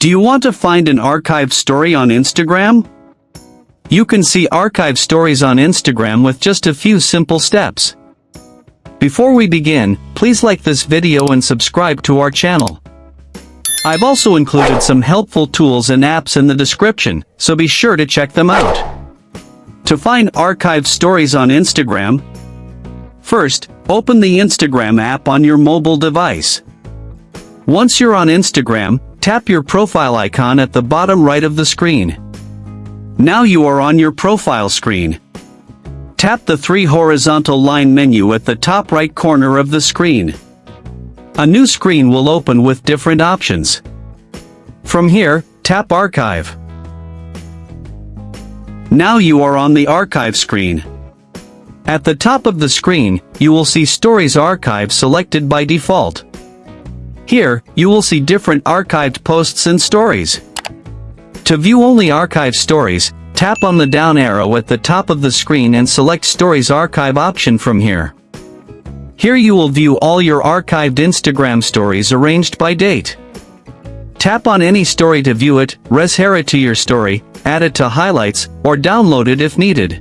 Do you want to find an archived story on Instagram? You can see archived stories on Instagram with just a few simple steps. Before we begin, please like this video and subscribe to our channel. I've also included some helpful tools and apps in the description, so be sure to check them out. To find archived stories on Instagram, first, open the Instagram app on your mobile device. Once you're on Instagram, tap your profile icon at the bottom right of the screen. Now you are on your profile screen. Tap the three horizontal line menu at the top right corner of the screen. A new screen will open with different options. From here, tap Archive. Now you are on the Archive screen. At the top of the screen, you will see Stories Archive selected by default. Here, you will see different archived posts and stories. To view only archived stories, tap on the down arrow at the top of the screen and select Stories Archive option from here. Here you will view all your archived Instagram stories arranged by date. Tap on any story to view it, reshare it to your story, add it to highlights, or download it if needed.